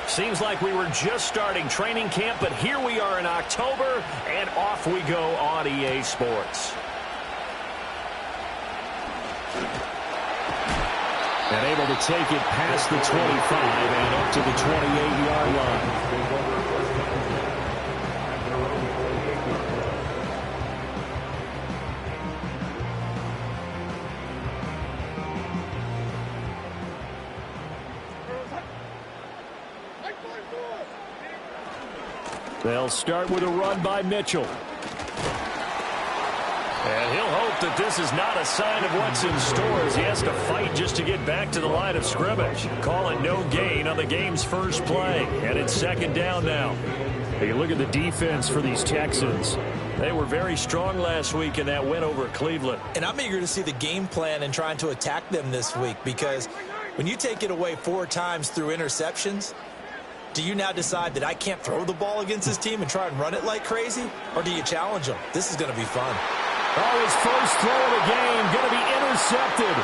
Seems like we were just starting training camp, but here we are in October, and off we go on EA Sports. And able to take it past the 25 and up to the 28-yard line. They'll start with a run by Mitchell. And he'll hope that this is not a sign of what's in store as he has to fight just to get back to the line of scrimmage. Call it no gain on the game's first play. And it's second down now. Hey, look at the defense for these Texans. They were very strong last week in that win over Cleveland. And I'm eager to see the game plan and trying to attack them this week, because when you take it away 4 times through interceptions, do you now decide that I can't throw the ball against this team and try and run it like crazy? Or do you challenge them? This is going to be fun. Oh, his first throw of the game going to be intercepted.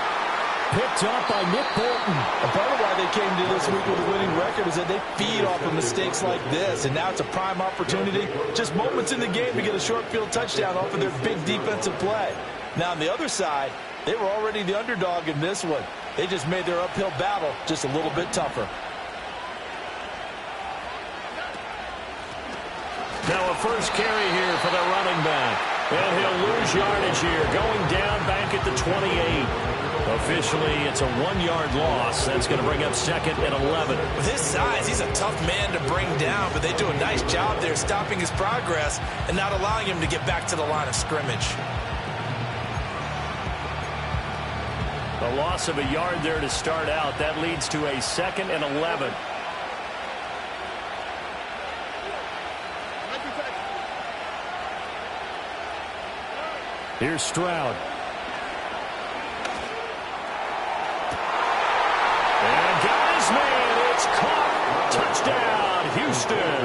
Picked up by Nick Bolton. A part of why they came to this week with a winning record is that they feed off of mistakes like this, and now it's a prime opportunity, just moments in the game, to get a short field touchdown off of their big defensive play. Now on the other side, they were already the underdog in this one. They just made their uphill battle just a little bit tougher. Now a first carry here for the running back. And he'll lose yardage here, going down back at the 28. Officially, it's a 1-yard loss. That's going to bring up second and 11. With his size, he's a tough man to bring down, but they do a nice job there stopping his progress and not allowing him to get back to the line of scrimmage. A loss of a yard there to start out. That leads to a second and 11. Here's Stroud. And got his man. It's caught. Touchdown, Houston.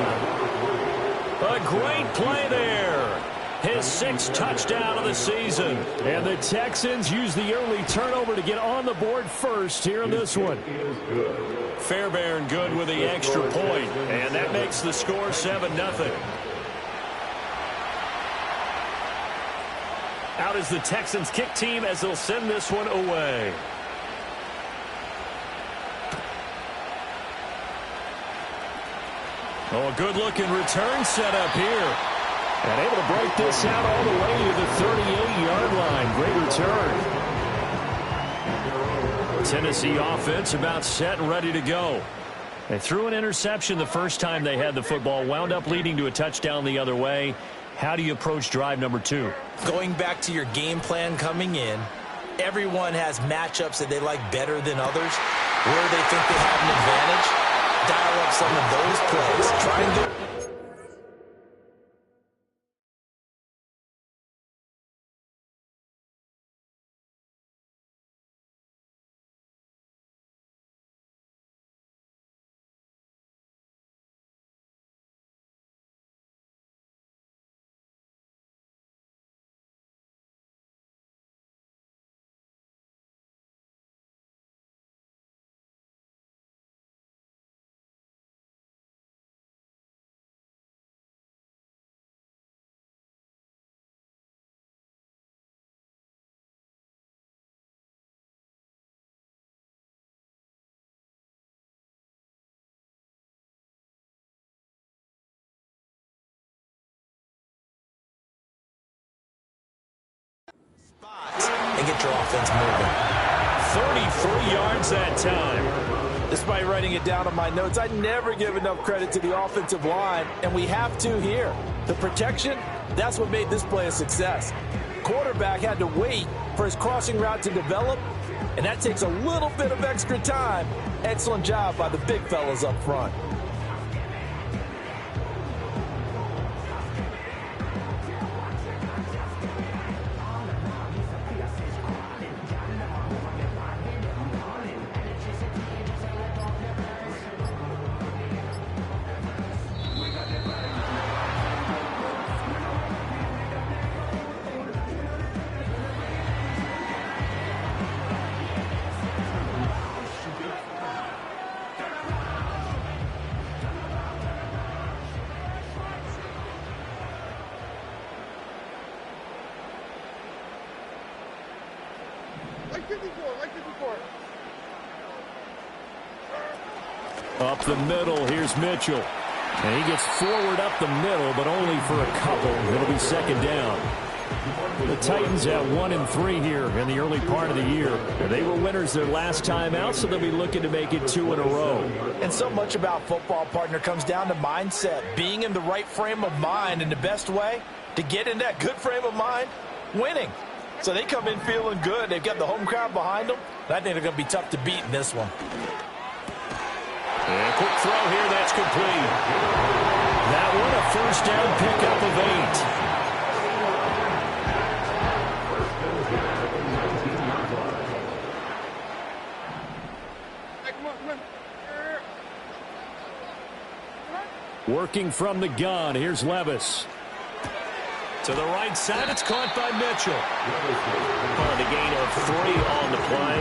A great play there. His 6th touchdown of the season. And the Texans use the early turnover to get on the board first here in this one. Fairbairn good with the extra point. And that makes the score 7-0. Out is the Texans kick team as they'll send this one away. Oh, a good-looking return set up here. And able to break this out all the way to the 38-yard line. Great return. Tennessee offense about set and ready to go. They threw an interception the first time they had the football, wound up leading to a touchdown the other way. How do you approach drive number 2? Going back to your game plan coming in, everyone has matchups that they like better than others, where they think they have an advantage. Dial up some of those plays. Try and get... and get your offense moving. 33 yards that time. Despite writing it down on my notes, I never give enough credit to the offensive line, and we have to here. The protection, that's what made this play a success. Quarterback had to wait for his crossing route to develop, and that takes a little bit of extra time. Excellent job by the big fellas up front. Up the middle, here's Mitchell. And he gets forward up the middle, but only for a couple. It'll be second down. The Titans at 1-3 here in the early part of the year. They were winners their last time out, so they'll be looking to make it 2 in a row. And so much about football, partner, comes down to mindset. Being in the right frame of mind, and the best way to get in that good frame of mind, winning. So they come in feeling good. They've got the home crowd behind them. And I think they're going to be tough to beat in this one. And a quick throw here, that's complete. That one a first down pickup of 8. Working from the gun, here's Levis. To the right side, it's caught by Mitchell. On the gain of 3 on the play,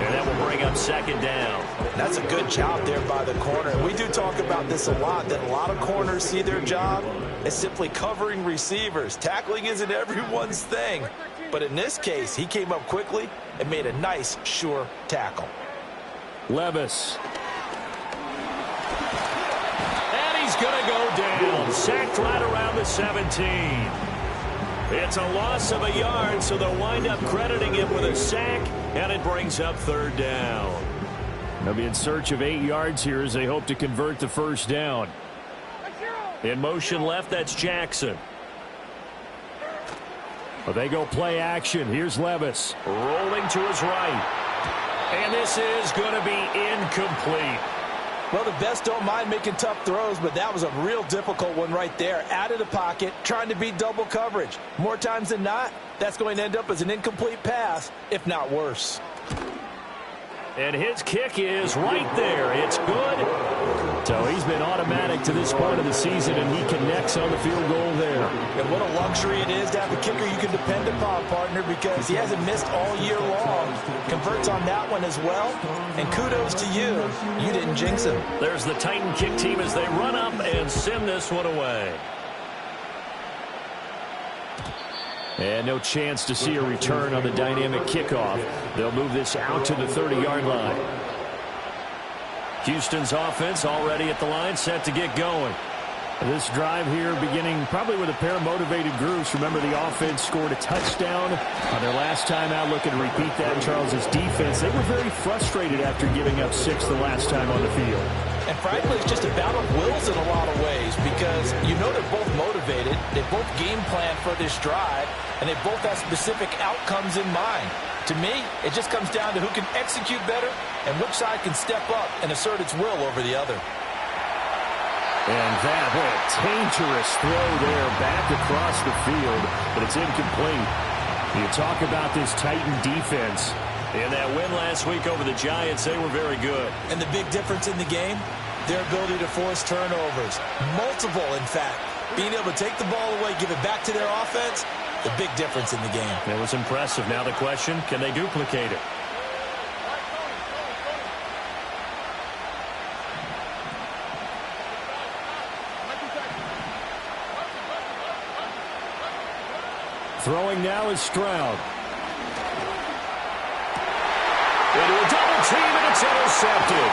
and that will bring up second down. That's a good job there by the corner. We do talk about this a lot, that a lot of corners see their job as simply covering receivers. Tackling isn't everyone's thing. But in this case, he came up quickly and made a nice, sure tackle. Levis. He's going to go down, sacked right around the 17. It's a loss of a yard, so they'll wind up crediting him with a sack, and it brings up third down. They'll be in search of 8 yards here as they hope to convert the first down. In motion left, that's Jackson. Well, they go play action. Here's Levis. Rolling to his right. And this is going to be incomplete. Well, the best don't mind making tough throws, but that was a real difficult one right there. Out of the pocket, trying to beat double coverage. More times than not, that's going to end up as an incomplete pass, if not worse. And his kick is right there. It's good. So he's been automatic to this point of the season, and he connects on the field goal there. And what a luxury it is to have a kicker you can depend upon, partner, because he hasn't missed all year long. Converts on that one as well. And kudos to you. You didn't jinx him. There's the Titan kick team as they run up and send this one away. And no chance to see a return on the dynamic kickoff. They'll move this out to the 30-yard line. Houston's offense already at the line, set to get going. This drive here beginning probably with a pair of motivated groups. Remember, the offense scored a touchdown on their last time out. Looking to repeat that in Charles's defense. They were very frustrated after giving up 6 the last time on the field. And frankly, it's just a battle of wills in a lot of ways because you know they're both motivated. They both game plan for this drive, and they both have specific outcomes in mind. To me, it just comes down to who can execute better and which side can step up and assert its will over the other. And that, what a dangerous throw there back across the field, but it's incomplete. You talk about this Titan defense. In that win last week over the Giants, they were very good. And the big difference in the game, their ability to force turnovers. Multiple, in fact. Being able to take the ball away, give it back to their offense, the big difference in the game. It was impressive. Now the question, can they duplicate it? Throwing now is Stroud. Into a double team, and it's intercepted.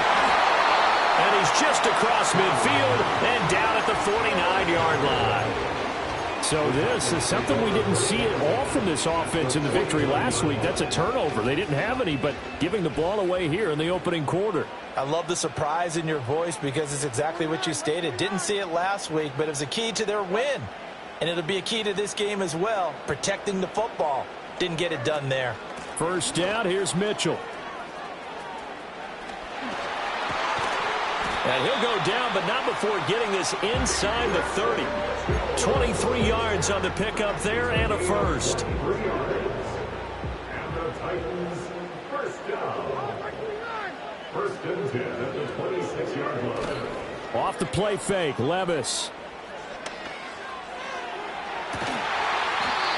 And he's just across midfield and down at the 49-yard line. So this is something we didn't see at all from this offense in the victory last week. That's a turnover. They didn't have any, but giving the ball away here in the opening quarter. I love the surprise in your voice because it's exactly what you stated. Didn't see it last week, but it was a key to their win. And it'll be a key to this game as well, protecting the football. Didn't get it done there. First down, here's Mitchell. And he'll go down, but not before getting this inside the 30. 23 yards on the pickup there and a first. And the Titans first down. First and 10 at the 26-yard line. Off the play fake, Levis.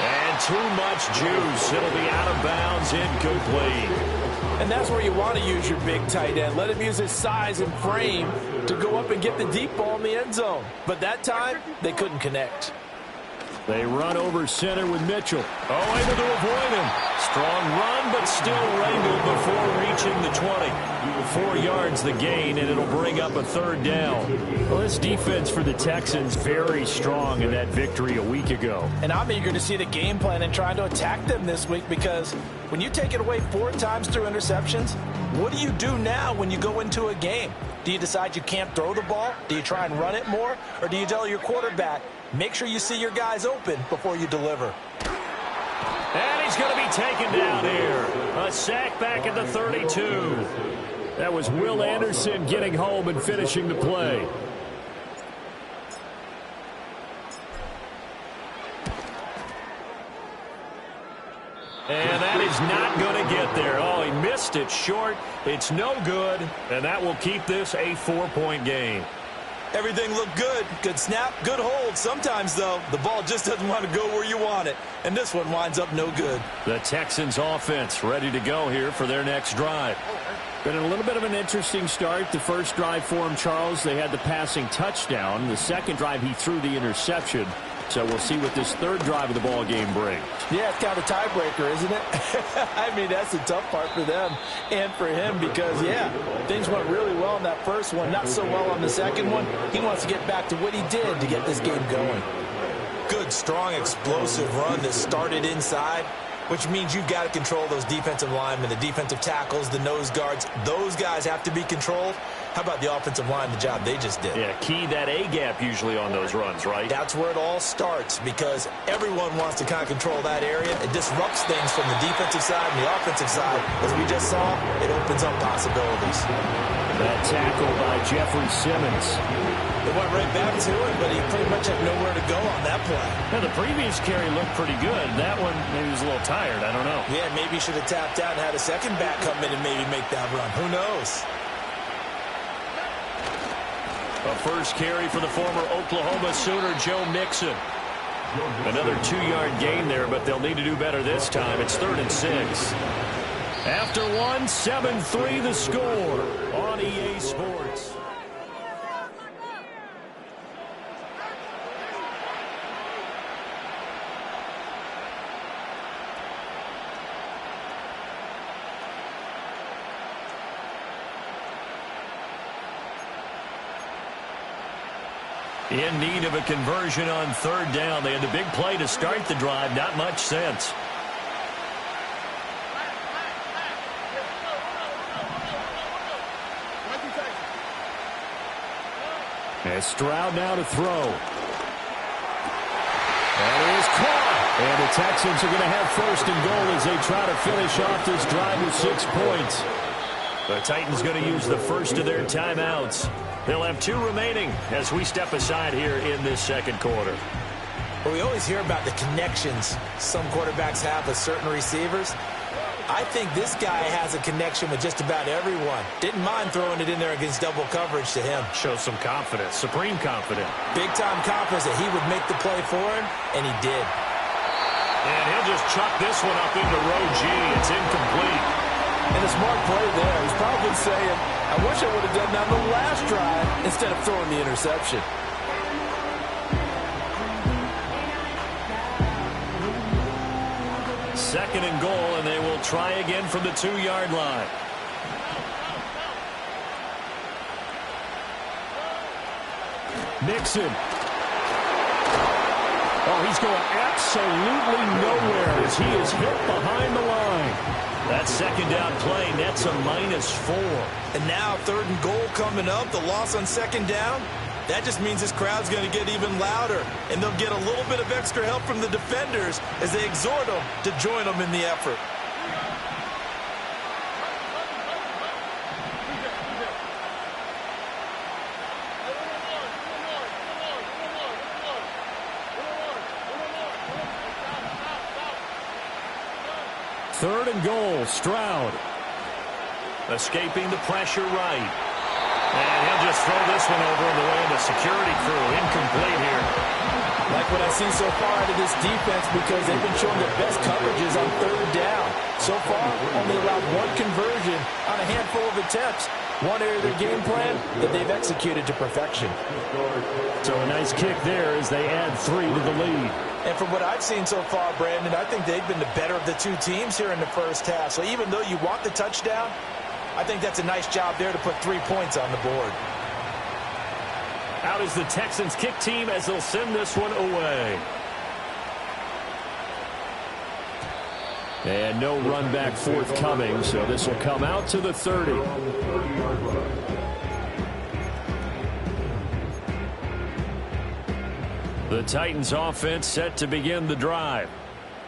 And too much juice. It'll be out of bounds, incomplete. And that's where you want to use your big tight end. Let him use his size and frame to go up and get the deep ball in the end zone. But that time, they couldn't connect. They run over center with Mitchell. Oh, able to avoid him. Strong run, but still wrangled before reaching the 20. 4 yards the gain, and it'll bring up a 3rd down. Well, this defense for the Texans very strong in that victory a week ago. And I'm eager to see the game plan and trying to attack them this week, because when you take it away 4 times through interceptions, what do you do now when you go into a game? Do you decide you can't throw the ball? Do you try and run it more? Or do you tell your quarterback, make sure you see your guys open before you deliver? And he's going to be taken down here. A sack back at the 32. That was Will Anderson getting home and finishing the play. And that is not going to get there. Oh, he missed it short. It's no good. And that will keep this a 4-point game. Everything looked good. Good snap, good hold. Sometimes, though, the ball just doesn't want to go where you want it. And this one winds up no good. The Texans offense ready to go here for their next drive. Been a little bit of an interesting start. The first drive for him, Charles, they had the passing touchdown. The second drive, he threw the interception. So we'll see what this 3rd drive of the ball game brings. Yeah, it's kind of a tiebreaker, isn't it? I mean, that's the tough part for them and for him because, yeah, things went really well in that first one, not so well on the second one. He wants to get back to what he did to get this game going. Good, strong, explosive run that started inside, which means you've got to control those defensive linemen, the defensive tackles, the nose guards. Those guys have to be controlled. How about the offensive line, the job they just did? Yeah, key that A-gap usually on those runs, right? That's where it all starts because everyone wants to kind of control that area. It disrupts things from the defensive side and the offensive side. As we just saw, it opens up possibilities. That tackle by Jeffrey Simmons. It went right back to him, but he pretty much had nowhere to go on that play. Yeah, the previous carry looked pretty good. That one, maybe he was a little tired. I don't know. Yeah, maybe he should have tapped out and had a second back come in and maybe make that run. Who knows? A first carry for the former Oklahoma Sooner, Joe Mixon. Another 2-yard gain there, but they'll need to do better this time. It's 3rd and 6. After one, 7-3 the score on EA Sports. In need of a conversion on 3rd down. They had the big play to start the drive. Not much sense. And Stroud now to throw. That is caught. And the Texans are going to have 1st and goal as they try to finish off this drive with 6 points. The Titans going to use the first of their timeouts. They'll have 2 remaining as we step aside here in this 2nd quarter. Well, we always hear about the connections some quarterbacks have with certain receivers. I think this guy has a connection with just about everyone. Didn't mind throwing it in there against double coverage to him. Shows some confidence, supreme confidence. Big-time confidence that he would make the play for him, and he did. And he'll just chuck this one up into row G. It's incomplete. And a smart play there. He's probably saying, I wish I would have done that on the last drive instead of throwing the interception. Second and goal, and they will try again from the 2-yard line. Mixon. Oh, he's going absolutely nowhere as he is hit behind the line. That 2nd down play nets a -4. And now 3rd and goal coming up. The loss on 2nd down. That just means this crowd's going to get even louder. And they'll get a little bit of extra help from the defenders as they exhort them to join them in the effort. Third and goal, Stroud. Escaping the pressure right. And he'll just throw this one over in the way of the security crew. Incomplete here. Like what I've seen so far out of this defense, because they've been showing their best coverages on third down. So far, only allowed one conversion on a handful of attempts. One area of their game plan that they've executed to perfection. So a nice kick there as they add 3 to the lead. And from what I've seen so far, Brandon, I think they've been the better of the two teams here in the first half. So even though you want the touchdown, I think that's a nice job there to put 3 points on the board. Out is the Texans kick team as they'll send this one away. And no run back forthcoming, so this will come out to the 30. The Titans offense set to begin the drive.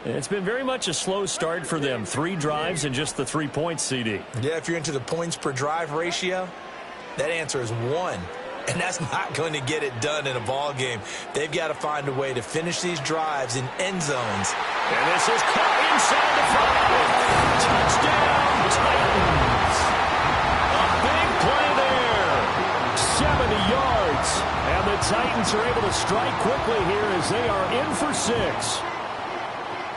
It's been very much a slow start for them. 3 drives and just the 3 points, CD. Yeah, if you're into the points per drive ratio, that answer is 1. And that's not going to get it done in a ball game. They've got to find a way to finish these drives in end zones. And this is caught inside the 5. Touchdown, Titans. A big play there. 70 yards. And the Titans are able to strike quickly here as they are in for 6.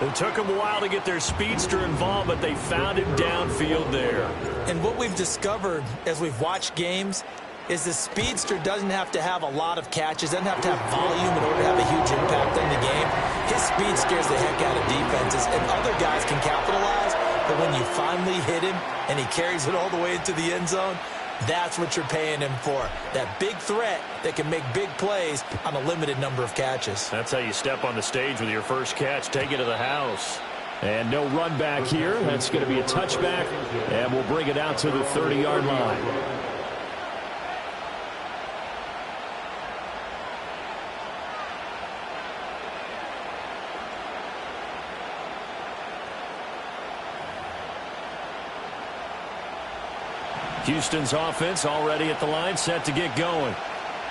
It took them a while to get their speedster involved, but they found him downfield there. And what we've discovered as we've watched games is the speedster doesn't have to have a lot of catches, doesn't have to have volume in order to have a huge impact on the game. His speed scares the heck out of defenses, and other guys can capitalize, but when you finally hit him and he carries it all the way into the end zone, that's what you're paying him for. That big threat that can make big plays on a limited number of catches. That's how you step on the stage with your first catch. Take it to the house. And no run back here. That's going to be a touchback, and we'll bring it out to the 30-yard line. Houston's offense already at the line, set to get going.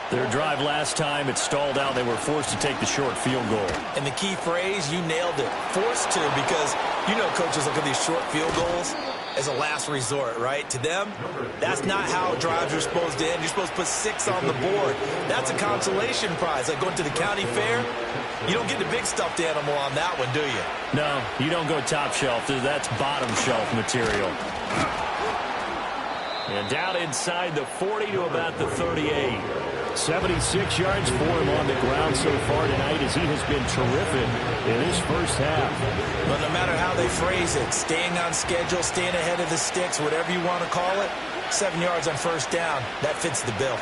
Their drive last time, it stalled out. They were forced to take the short field goal. And the key phrase, you nailed it. Forced to, because you know coaches look at these short field goals as a last resort, right? To them, that's not how drives are supposed to end. You're supposed to put 6 on the board. That's a consolation prize. Like going to the county fair, you don't get the big stuffed animal on that one, do you? No, you don't go top shelf. That's bottom shelf material. And down inside the 40 to about the 38. 76 yards for him on the ground so far tonight as he has been terrific in his first half. But no matter how they phrase it, staying on schedule, staying ahead of the sticks, whatever you want to call it, 7 yards on first down, that fits the bill.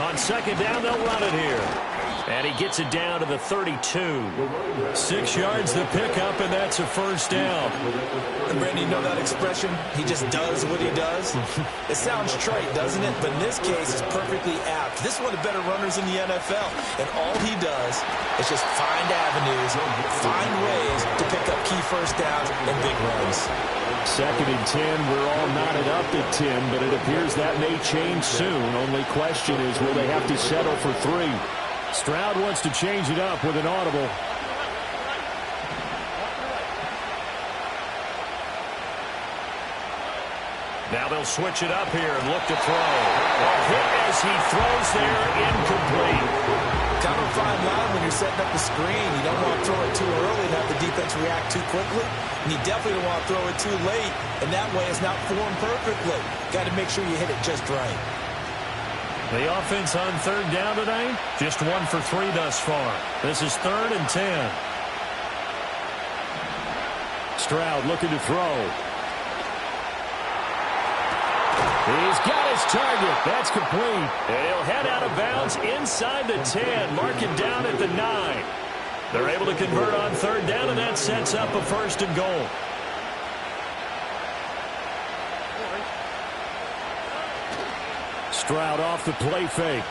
On second down, they'll run it here. And he gets it down to the 32. 6 yards the pickup, and that's a first down. And Brandon, you know that expression? He just does what he does? It sounds trite, doesn't it? But in this case, it's perfectly apt. This is one of the better runners in the NFL. And all he does is just find avenues, find ways to pick up key first downs and big runs. Second and 10, we're all knotted up at 10, but it appears that may change soon. Only question is, will they have to settle for 3? Stroud wants to change it up with an audible. Now they'll switch it up here and look to throw. A hit as he throws there, incomplete. Kind of a fine line when you're setting up the screen. You don't want to throw it too early and have the defense react too quickly. And you definitely don't want to throw it too late, and that way it's not formed perfectly. Got to make sure you hit it just right. The offense on third down tonight, just 1 for 3 thus far. This is 3rd and 10. Stroud looking to throw. He's got his target. That's complete. And he'll head out of bounds inside the 10. Mark it down at the 9. They're able to convert on third down, and that sets up a 1st and goal. Stroud off the play fake.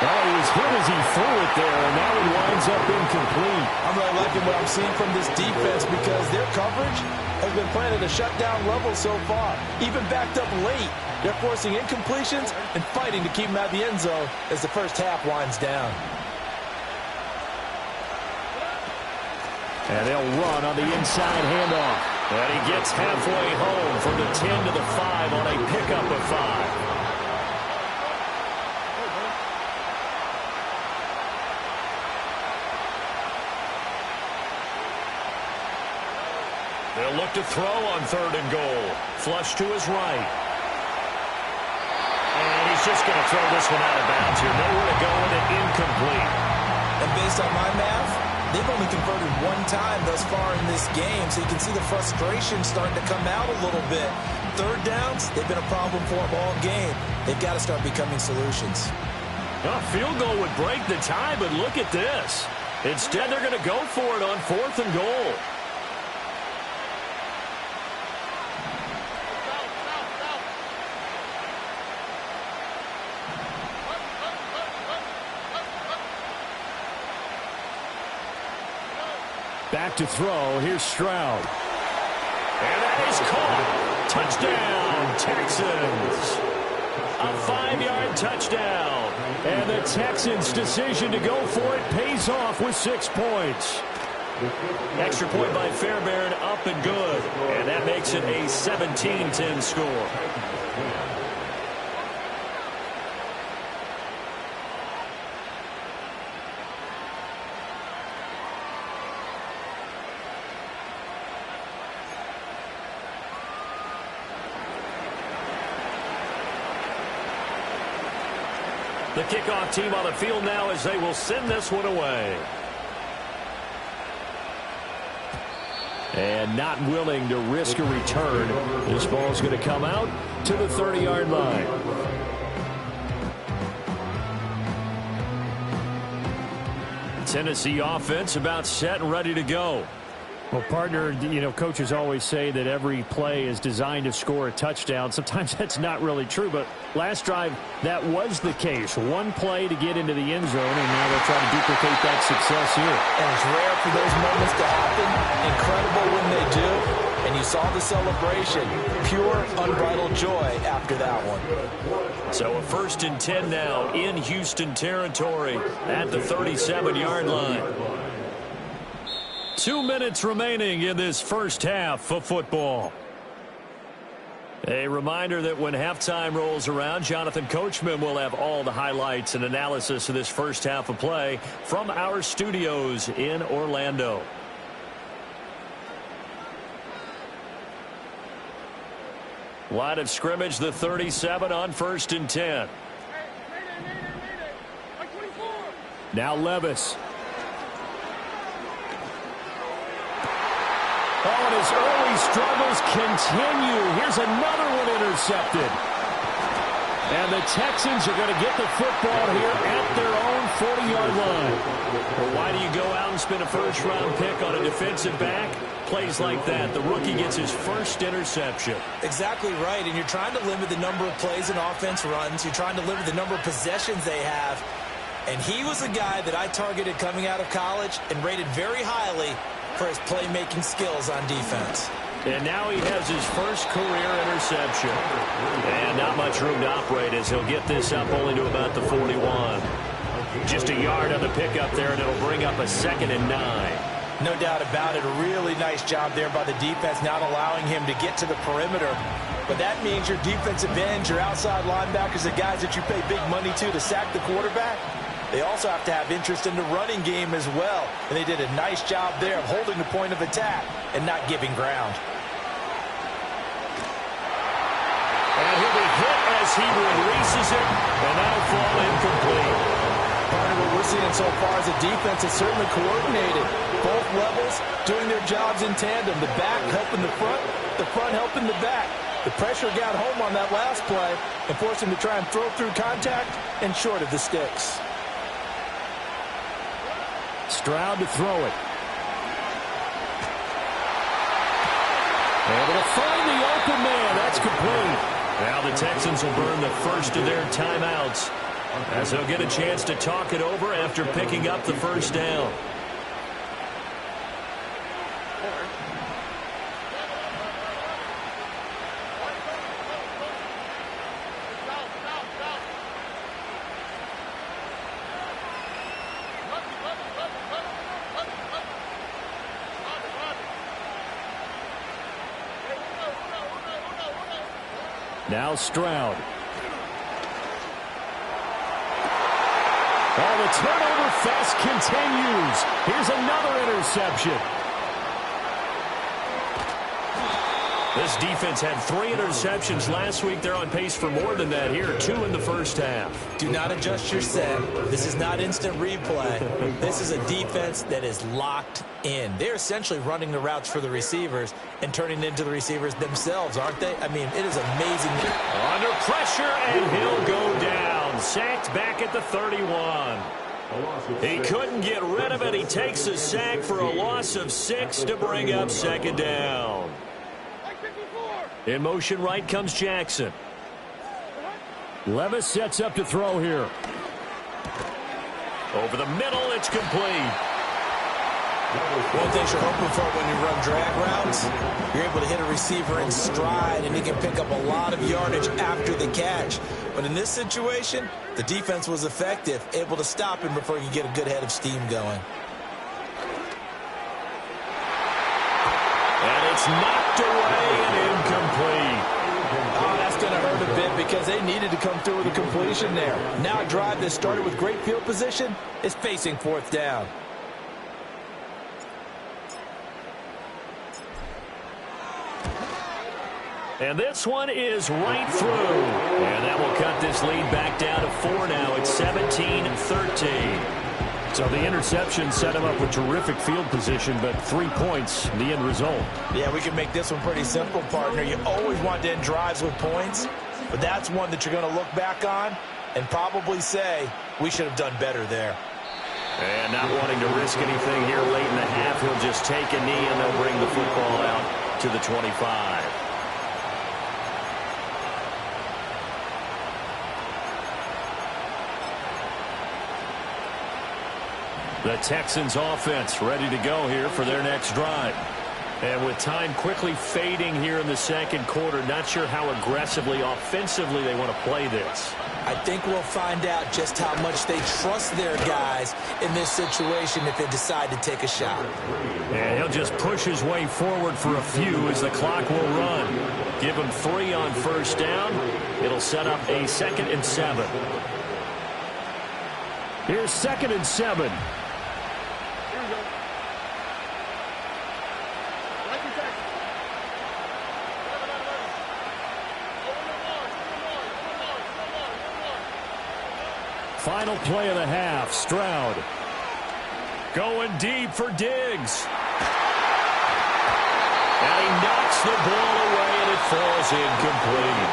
Oh, he was hit as he threw it there, and now it winds up incomplete. I'm really liking what I'm seeing from this defense because their coverage has been playing at a shutdown level so far. Even backed up late, they're forcing incompletions and fighting to keep them out of the end zone as the first half winds down. And they'll run on the inside handoff. And he gets halfway home from the 10 to the 5 on a pickup of 5. They'll look to throw on 3rd and goal. Flush to his right. And he's just going to throw this one out of bounds here. Nowhere to go with it, incomplete. And based on my math, they've only converted one time thus far in this game, so you can see the frustration starting to come out a little bit. 3rd downs, they've been a problem for them all game. They've got to start becoming solutions. A field goal would break the tie, but look at this. Instead, they're going to go for it on 4th and goal. Back to throw. Here's Stroud. And that is caught. Touchdown, Texans. A 5-yard touchdown. And the Texans' decision to go for it pays off with 6 points. Extra point by Fairbairn, up and good. And that makes it a 17-10 score. The kickoff team on the field now as they will send this one away. And not willing to risk a return. This ball's going to come out to the 30-yard line. Tennessee offense about set and ready to go. Well, partner, you know, coaches always say that every play is designed to score a touchdown. Sometimes that's not really true, but last drive, that was the case. One play to get into the end zone, and now they'll try to duplicate that success here. And it's rare for those moments to happen. Incredible when they do. And you saw the celebration. Pure, unbridled joy after that one. So a 1st and 10 now in Houston territory at the 37-yard line. 2 minutes remaining in this first half of football. A reminder that when halftime rolls around, Jonathan Coachman will have all the highlights and analysis of this first half of play from our studios in Orlando. Line of scrimmage, the 37 on 1st and 10. Now Levis. Oh, and his early struggles continue. Here's another one intercepted. And the Texans are going to get the football here at their own 40-yard line. Well, why do you go out and spend a first-round pick on a defensive back? Plays like that. The rookie gets his first interception. Exactly right, and you're trying to limit the number of plays an offense runs. You're trying to limit the number of possessions they have. And he was a guy that I targeted coming out of college and rated very highly for his playmaking skills on defense. And now he has his first career interception. And not much room to operate as he'll get this up only to about the 41. Just a yard on the pickup there, and it'll bring up a 2nd and 9. No doubt about it. A really nice job there by the defense, not allowing him to get to the perimeter. But that means your defensive ends, your outside linebackers, the guys that you pay big money to sack the quarterback, they also have to have interest in the running game as well. And they did a nice job there of holding the point of attack and not giving ground. And he'll be hit as he releases it, and that'll fall incomplete. Part of what we're seeing so far is the defense is certainly coordinated. Both levels doing their jobs in tandem. The back helping the front helping the back. The pressure got home on that last play and forced him to try and throw through contact and short of the sticks. Stroud to throw it. Able to find the open man. That's complete. Now the Texans will burn the first of their timeouts as they'll get a chance to talk it over after picking up the first down. Now Stroud. Oh, the turnover fest continues. Here's another interception. This defense had 3 interceptions last week. They're on pace for more than that here. 2 in the first half. Do not adjust your set. This is not instant replay. This is a defense that is locked in. They're essentially running the routes for the receivers and turning into the receivers themselves, aren't they? I mean, it is amazing. Under pressure, and he'll go down. Sacked back at the 31. He couldn't get rid of it. He takes a sack for a loss of 6 to bring up second down. In motion right comes Jackson. Levis sets up to throw here. Over the middle, it's complete. One thing you're hoping for when you run drag routes, you're able to hit a receiver in stride, and he can pick up a lot of yardage after the catch. But in this situation, the defense was effective, able to stop him before he could get a good head of steam going. And it's knocked away and incomplete. Oh, that's going to hurt a bit because they needed to come through with a completion there. Now a drive that started with great field position is facing 4th down. And this one is right through. And that will cut this lead back down to 4 now. It's 17-13. So the interception set him up with terrific field position, but 3 points, the end result. Yeah, we can make this one pretty simple, partner. You always want to end drives with points, but that's one that you're going to look back on and probably say, we should have done better there. And not wanting to risk anything here late in the half, he'll just take a knee and they'll bring the football out to the 25. The Texans offense ready to go here for their next drive. And with time quickly fading here in the second quarter, not sure how aggressively, offensively they want to play this. I think we'll find out just how much they trust their guys in this situation if they decide to take a shot. And he'll just push his way forward for a few as the clock will run. Give him 3 on first down. It'll set up a 2nd and 7. Here's 2nd and 7. Final play of the half, Stroud. Going deep for Diggs. And he knocks the ball away and it falls incomplete.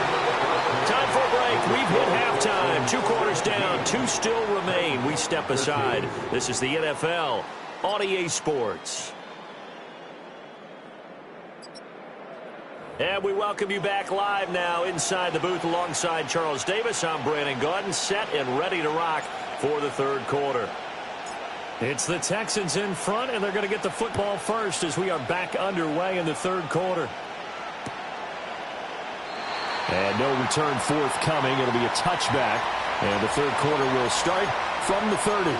Time for a break. We've hit halftime. 2 quarters down, 2 still remain. We step aside. This is the NFL on EA Sports. And we welcome you back live now inside the booth alongside Charles Davis. I'm Brandon Gaudin, set and ready to rock for the 3rd quarter. It's the Texans in front, and they're going to get the football first as we are back underway in the 3rd quarter. And no return forthcoming. It'll be a touchback, and the 3rd quarter will start from the 30.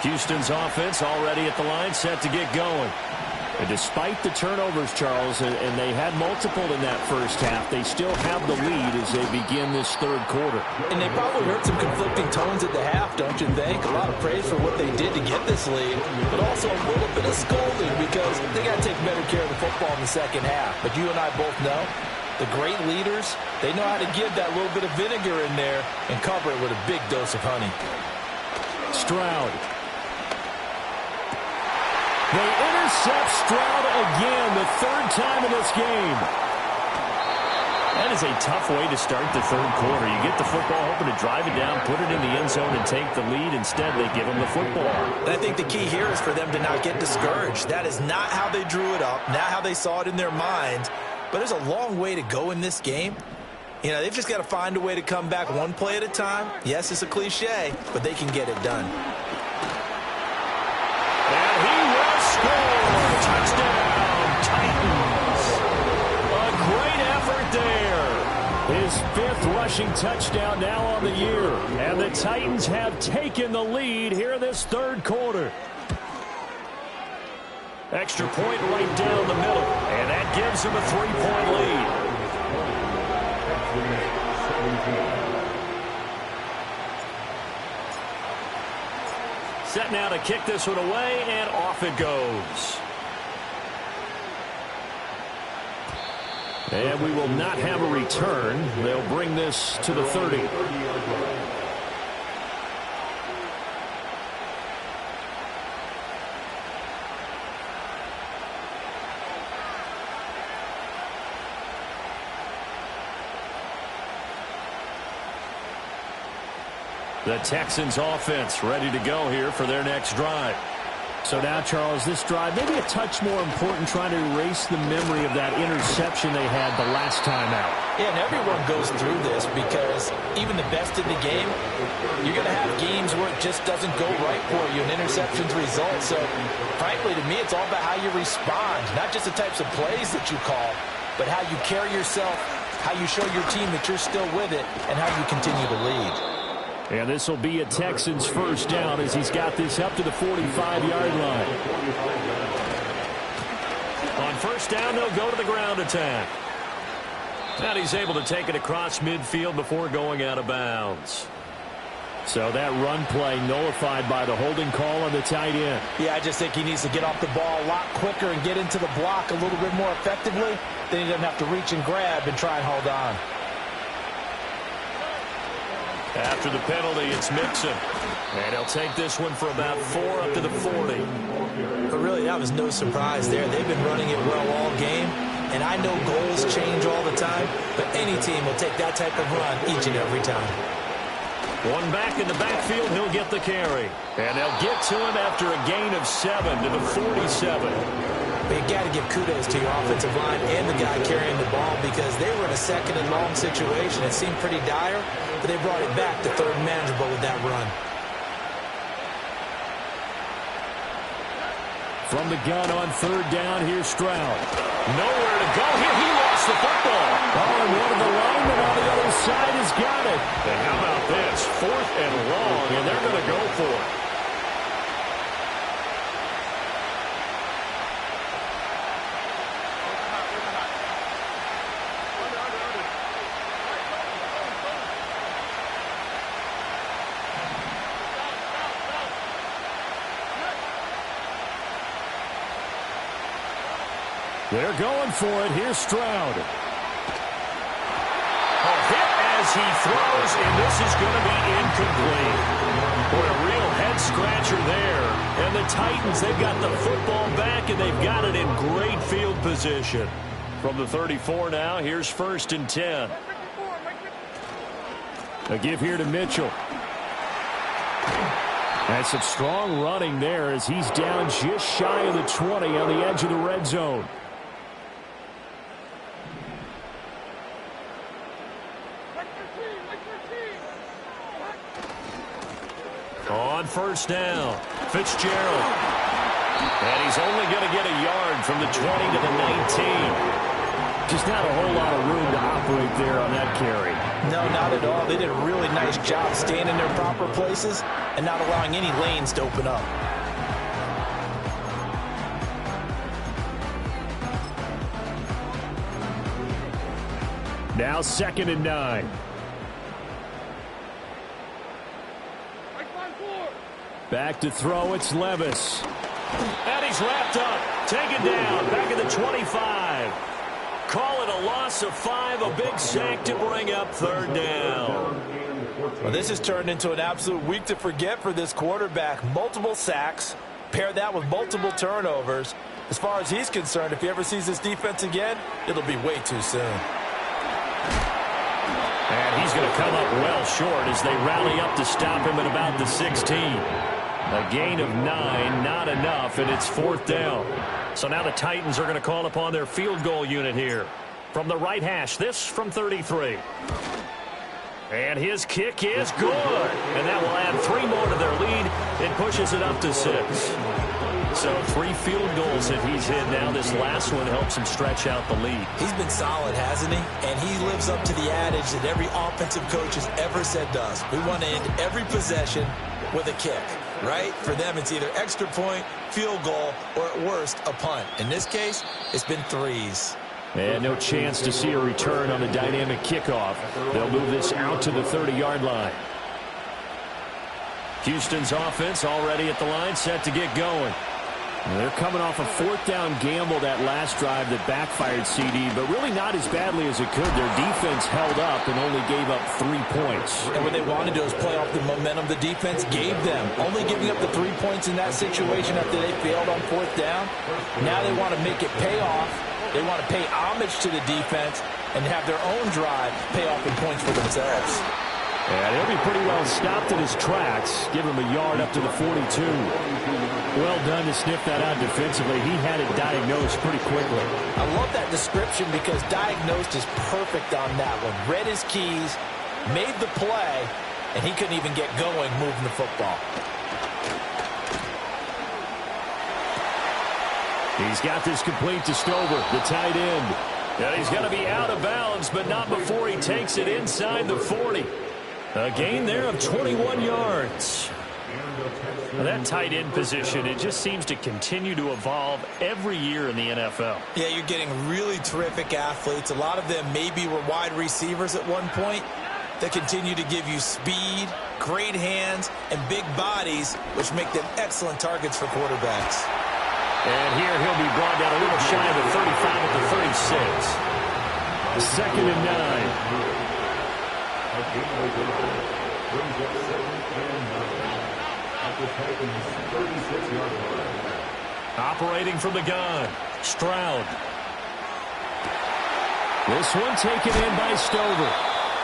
Houston's offense already at the line, set to get going. And despite the turnovers, Charles, and they had multiple in that first half, they still have the lead as they begin this 3rd quarter. And they probably heard some conflicting tones at the half, don't you think? A lot of praise for what they did to get this lead, but also a little bit of scolding because they got to take better care of the football in the second half. But you and I both know the great leaders, they know how to give that little bit of vinegar in there and cover it with a big dose of honey. Stroud. They intercept Stroud again, the 3rd time in this game. That is a tough way to start the 3rd quarter. You get the football, hoping to drive it down, put it in the end zone, and take the lead. Instead, they give them the football. And I think the key here is for them to not get discouraged. That is not how they drew it up, not how they saw it in their minds. But there's a long way to go in this game. You know, they've just got to find a way to come back one play at a time. Yes, it's a cliche, but they can get it done. And he will score. Touchdown, Titans. A great effort there. His 5th rushing touchdown now on the year. And the Titans have taken the lead here in this 3rd quarter. Extra point right down the middle, and that gives him a 3-point lead. Set now to kick this one away, and off it goes. And we will not have a return. They'll bring this to the 30. The Texans offense ready to go here for their next drive. So now, Charles, this drive maybe a touch more important, trying to erase the memory of that interception they had the last time out. Yeah, and everyone goes through this because even the best in the game, you're going to have games where it just doesn't go right for you, and interceptions result. So, frankly, to me, it's all about how you respond, not just the types of plays that you call, but how you carry yourself, how you show your team that you're still with it, and how you continue to lead. And this will be a Texans first down as he's got this up to the 45-yard line. On first down, they'll go to the ground attack. And he's able to take it across midfield before going out of bounds. So that run play nullified by the holding call on the tight end. Yeah, I just think he needs to get off the ball a lot quicker and get into the block a little bit more effectively. Then he doesn't have to reach and grab and try and hold on. After the penalty, it's Mixon. And he'll take this one for about 4 up to the 40. But really, that was no surprise there. They've been running it well all game. And I know goals change all the time, but any team will take that type of run each and every time. One back in the backfield, he'll get the carry. And they'll get to him after a gain of 7 to the 47. But you got to give kudos to your offensive line and the guy carrying the ball because they were in a second and long situation. It seemed pretty dire, but they brought it back to third and manageable with that run. From the gun on third down, here's Stroud. Nowhere to go here. He lost the football. Oh, and one of the linemen on the other side has got it. And how about this? 4th and long, and they're going to go for it. They're going for it. Here's Stroud. A hit as he throws, and this is going to be incomplete. Boy, a real head-scratcher there. And the Titans, they've got the football back, and they've got it in great field position. From the 34 now, here's 1st and 10. A give here to Mitchell. And some strong running there as he's down just shy of the 20 on the edge of the red zone. On first down, Fitzgerald. And he's only going to get a yard from the 20 to the 19. Just not a whole lot of room to operate there on that carry. No, not at all. They did a really nice job staying in their proper places and not allowing any lanes to open up. Now 2nd and 9. Back to throw, it's Levis. And he's wrapped up. Taken down. Back at the 25. Call it a loss of 5. A big sack to bring up 3rd down. Well, this has turned into an absolute week to forget for this quarterback. Multiple sacks. Pair that with multiple turnovers. As far as he's concerned, if he ever sees this defense again, it'll be way too soon. And he's going to come up well short as they rally up to stop him at about the 16. A gain of 9, not enough, and it's 4th down. So now the Titans are going to call upon their field goal unit here. From the right hash, this from 33. And his kick is good. And that will add 3 more to their lead. It pushes it up to 6. So 3 field goals that he's hit now. This last one helps him stretch out the lead. He's been solid, hasn't he? And he lives up to the adage that every offensive coach has ever said to us. We want to end every possession with a kick. right? For them, it's either extra point, field goal, or at worst, a punt. In this case, it's been threes. And no chance to see a return on the dynamic kickoff. They'll move this out to the 30-yard line. Houston's offense already at the line, set to get going. They're coming off a fourth down gamble that last drive that backfired, CD, but really not as badly as it could. Their defense held up and only gave up 3 points. And what they wanted to do is play off the momentum the defense gave them. Only giving up the 3 points in that situation after they failed on fourth down. Now they want to make it pay off. They want to pay homage to the defense and have their own drive pay off in points for themselves. And he'll be pretty well stopped in his tracks. Give him a yard up to the 42. Well done to sniff that out defensively. He had it diagnosed pretty quickly. I love that description because diagnosed is perfect on that one. Read his keys, made the play, and he couldn't even get going moving the football. He's got this complete to Stover, the tight end. And he's going to be out of bounds, but not before he takes it inside the 40. A gain there of 21 yards. Now that tight end position, it just seems to continue to evolve every year in the NFL. Yeah, you're getting really terrific athletes. A lot of them maybe were wide receivers at one point. They continue to give you speed, great hands, and big bodies, which make them excellent targets for quarterbacks. And here he'll be brought down a little shy of the 35 at the 36. Second and 9. Operating from the gun, Stroud. This one taken in by Stover.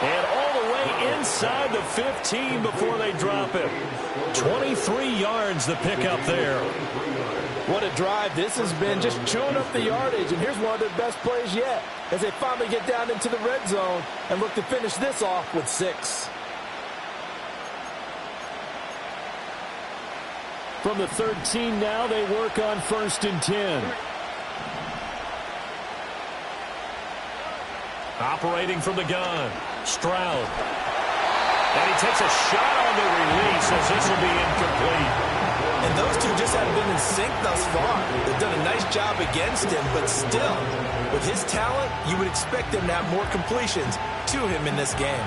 And all the way inside the 15 before they drop it. 23 yards the pickup there. What a drive this has been, just chewing up the yardage. And here's one of their best plays yet as they finally get down into the red zone and look to finish this off with 6. From the 13 now, they work on 1st and 10. Operating from the gun, Stroud. And he takes a shot on the release as this will be incomplete. And those two just haven't been in sync thus far. They've done a nice job against him, but still, with his talent, you would expect them to have more completions to him in this game.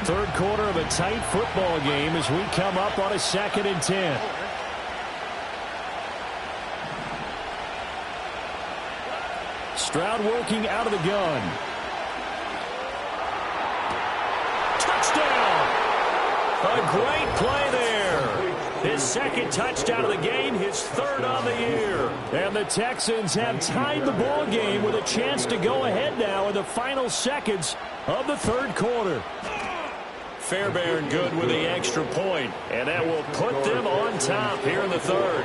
Third quarter of a tight football game as we come up on a 2nd and 10. Stroud working out of the gun. Touchdown! A great play there. His second touchdown of the game, his third on the year. And the Texans have tied the ball game with a chance to go ahead now in the final seconds of the third quarter. Fairbairn good with the extra point, and that will put them on top here in the third.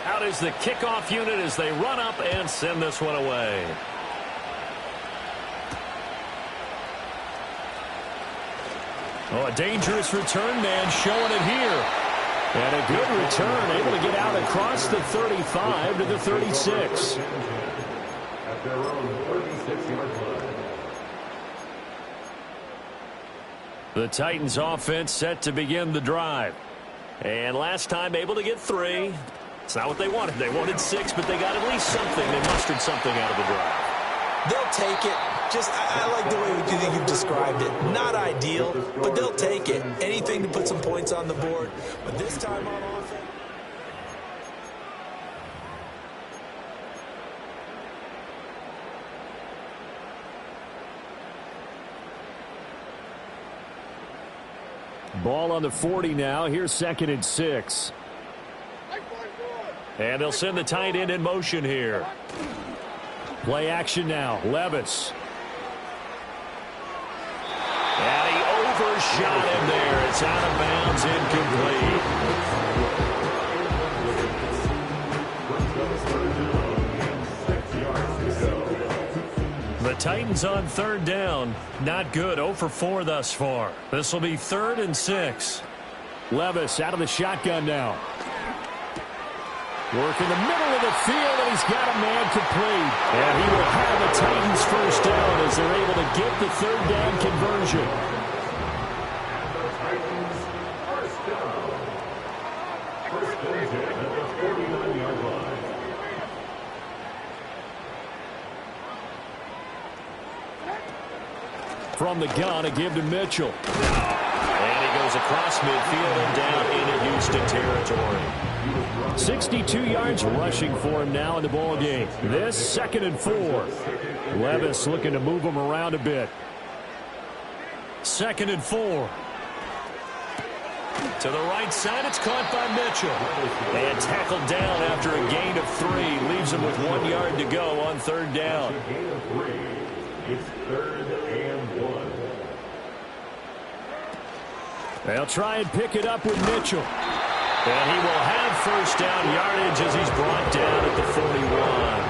Out is the kickoff unit as they run up and send this one away. Oh, a dangerous return man showing it here. And a good return, able to get out across the 35 to the 36. At their own 36-yard line. The Titans offense set to begin the drive. And last time able to get 3. It's not what they wanted. They wanted 6, but they got at least something. They mustered something out of the drive. They'll take it. Just, I like the way you've described it. Not ideal, but they'll take it. Anything to put some points on the board. But this time on offense. Ball on the 40 now. Here's 2nd and 6. And they'll send the tight end in motion here. Play action now. Levis. And he overshot him there. It's out of bounds, incomplete. The Titans on 3rd down. Not good. 0 for 4 thus far. This will be 3rd and 6. Levis out of the shotgun now. Work in the middle of the field, and he's got a man complete. And he will have the Titans first down as they're able to get the third down conversion. From the gun, a give to Mitchell. And he goes across midfield and down into Houston territory. 62 yards rushing for him now in the ball game. This 2nd and 4. Levis looking to move him around a bit. 2nd and 4. To the right side, it's caught by Mitchell. And tackled down after a gain of 3. Leaves him with 1 yard to go on third down. It's 3rd and 1. They'll try and pick it up with Mitchell. And he will have first down yardage as he's brought down at the 41.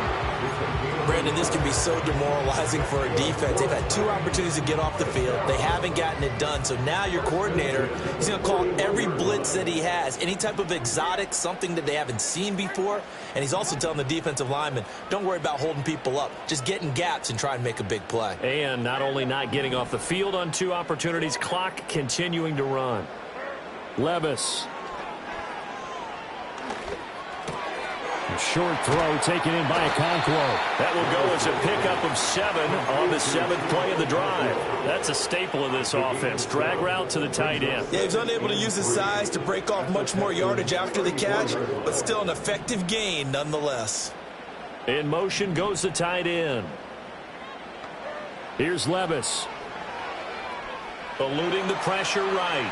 Brandon, this can be so demoralizing for a defense. They've had 2 opportunities to get off the field. They haven't gotten it done. So now your coordinator is going to call every blitz that he has, any type of exotic, something that they haven't seen before. And he's also telling the defensive lineman, don't worry about holding people up. Just get in gaps and try and make a big play. And not only not getting off the field on 2 opportunities, clock continuing to run. Levis. Short throw taken in by Okonkwo. That will go as a pickup of 7 on the 7th play of the drive. That's a staple of this offense. Drag route to the tight end. Yeah, he's unable to use his size to break off much more yardage after the catch, but still an effective gain nonetheless. In motion goes the tight end. Here's Levis. Eluding the pressure right.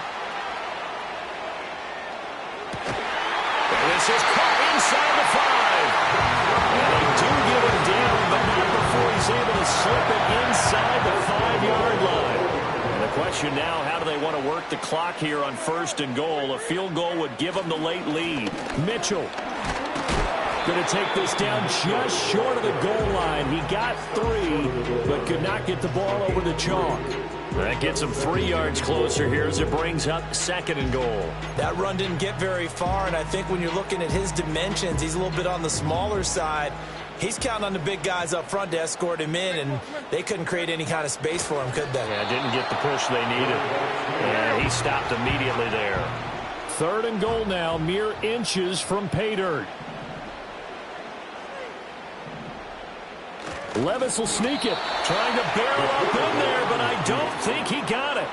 And this is caught inside the 5. And they do get him down, but not before he's able to slip it inside the 5-yard line. And the question now, how do they want to work the clock here on 1st and goal? A field goal would give them the late lead. Mitchell going to take this down just short of the goal line. He got 3, but could not get the ball over the chalk. That gets him 3 yards closer here as it brings up 2nd and goal. That run didn't get very far, and I think when you're looking at his dimensions, he's a little bit on the smaller side. He's counting on the big guys up front to escort him in, and they couldn't create any kind of space for him, could they? Yeah, didn't get the push they needed. And he stopped immediately there. 3rd and goal now, mere inches from pay dirt. Levis will sneak it. Trying to barrel up in there, but I don't think he got it.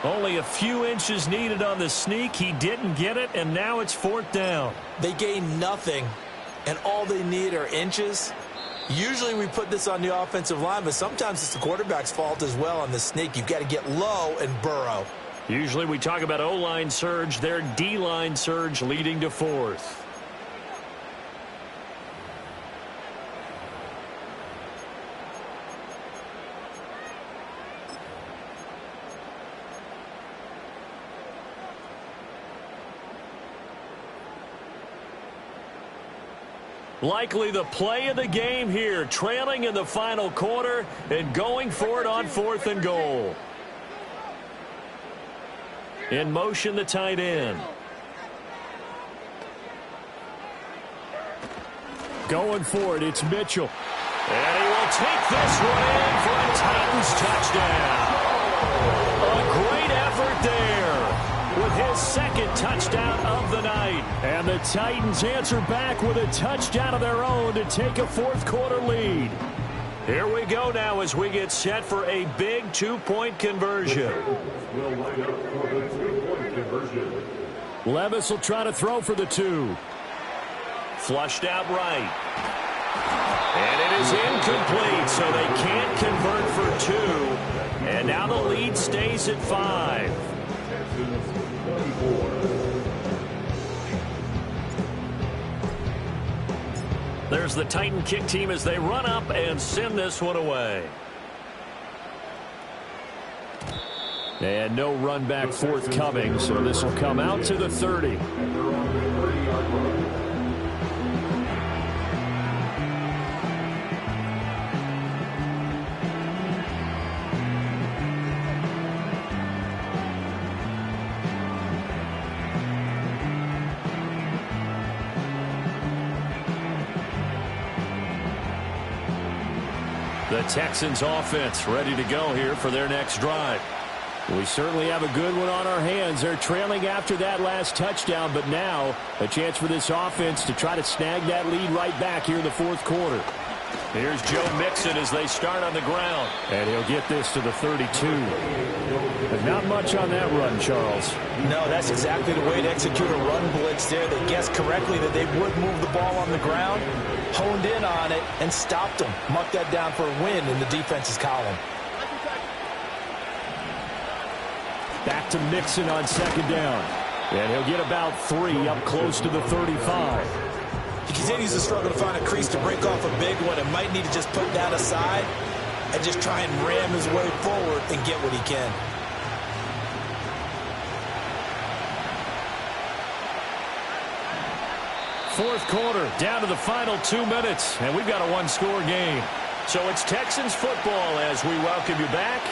Only a few inches needed on the sneak. He didn't get it, and now it's 4th down. They gain nothing, and all they need are inches. Usually we put this on the offensive line, but sometimes it's the quarterback's fault as well on the sneak. You've got to get low and burrow. Usually we talk about O-line surge. Their D-line surge leading to 4th. Likely the play of the game here, trailing in the final quarter and going for it on 4th and goal. In motion, the tight end. Going for it, it's Mitchell. And he will take this one in for a Titans touchdown. A great effort there with his 2nd touchdown of the night. And the Titans answer back with a touchdown of their own to take a 4th quarter lead. Here we go now as we get set for a big 2-point conversion. Will line up for the 2-point conversion. Levis will try to throw for the 2. Flushed out right. And it is incomplete, so they can't convert for 2. And now the lead stays at 5. There's the Titan kick team as they run up and send this one away. And no run back forthcoming, so this will come out to the 30. The Texans offense ready to go here for their next drive. We certainly have a good one on our hands. They're trailing after that last touchdown, but now a chance for this offense to try to snag that lead right back here in the fourth quarter. Here's Joe Mixon as they start on the ground. And he'll get this to the 32. But not much on that run, Charles. No, that's exactly the way to execute a run blitz there. They guessed correctly that they would move the ball on the ground, honed in on it, and stopped them. Marked that down for a win in the defense's column. Back to Mixon on second down. And he'll get about 3 up close to the 35. He continues to struggle to find a crease to break off a big one and might need to just put that aside and just try and ram his way forward and get what he can. Fourth quarter, down to the final 2 minutes, and we've got a one-score game. So it's Texans football as we welcome you back.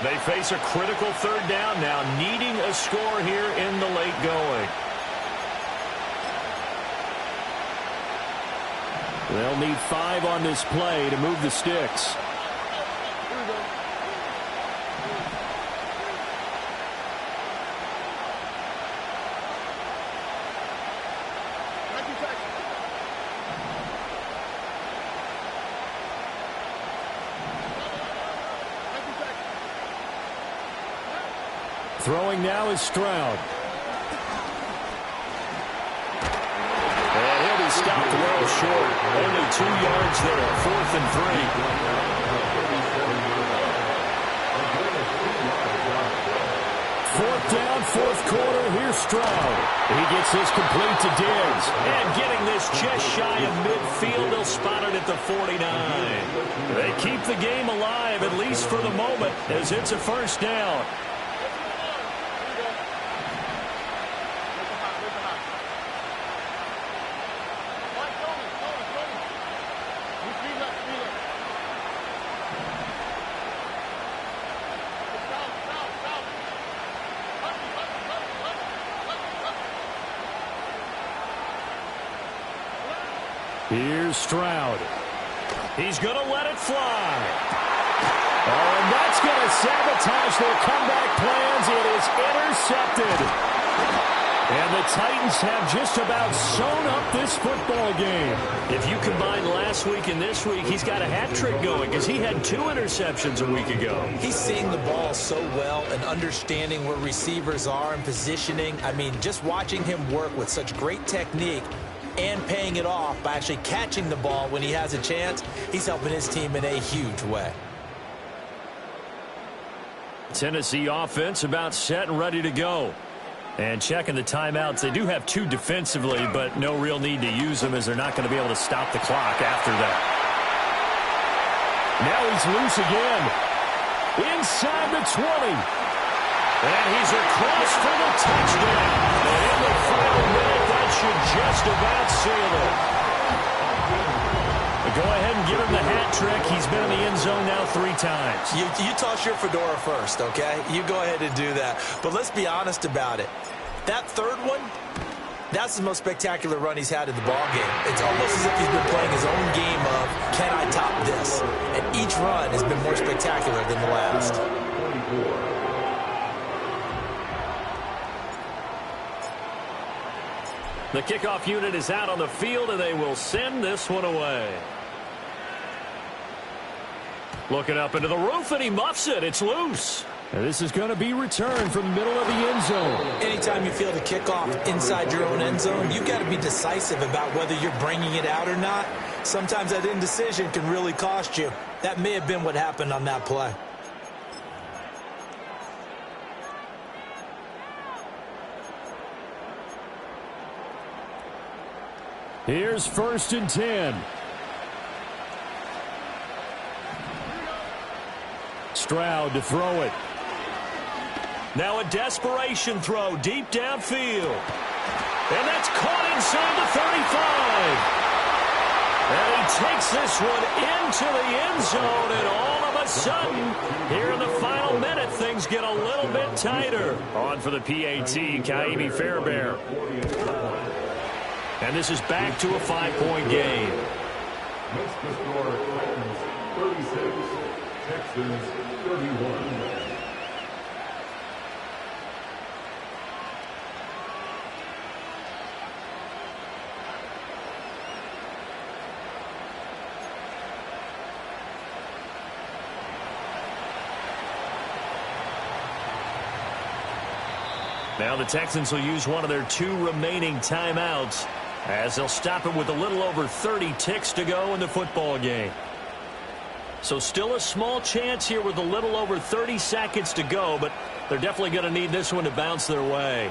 They face a critical third down now, needing a score here in the late going. They'll need 5 on this play to move the sticks. Throwing now is Stroud. And he'll be stopped well short. Only 2 yards there, 4th and 3. Fourth down, fourth quarter. Here's Stroud. He gets this complete to Diggs. And getting this just shy of midfield, they'll spot it at the 49. They keep the game alive, at least for the moment, as it's a first down. Here's Stroud. He's going to let it fly. Oh, and that's going to sabotage their comeback plans. It is intercepted. And the Titans have just about sewn up this football game. If you combine last week and this week, he's got a hat trick going because he had 2 interceptions a week ago. He's seeing the ball so well and understanding where receivers are and positioning. I mean, just watching him work with such great technique and paying it off by actually catching the ball when he has a chance, he's helping his team in a huge way. Tennessee offense about set and ready to go. And checking the timeouts, they do have 2 defensively, but no real need to use them as they're not going to be able to stop the clock after that. Now he's loose again. Inside the 20. And he's across for the touchdown. And in the final minute, that should just about seal it. But go ahead and give him the hat trick. He's been in the end zone now 3 times. You toss your fedora first, okay? You go ahead and do that. But let's be honest about it. That third one, that's the most spectacular run he's had in the ballgame. It's almost as if he's been playing his own game of, can I top this? And each run has been more spectacular than the last. The kickoff unit is out on the field, and they will send this one away. Looking up into the roof, and he muffs it. It's loose. And this is going to be returned from the middle of the end zone. Anytime you feel the kickoff inside your own end zone, you've got to be decisive about whether you're bringing it out or not. Sometimes that indecision can really cost you. That may have been what happened on that play. Here's 1st and 10. Stroud to throw it. Now a desperation throw deep downfield. And that's caught inside the 35. And he takes this one into the end zone, and all of a sudden, here in the final minute, things get a little bit tighter. On for the PAT, Ka'imi Fairbairn. And this is back to a 5-point game. 36. Texans 31. Now the Texans will use one of their 2 remaining timeouts as they'll stop it with a little over 30 ticks to go in the football game. So still a small chance here with a little over 30 seconds to go, but they're definitely going to need this one to bounce their way.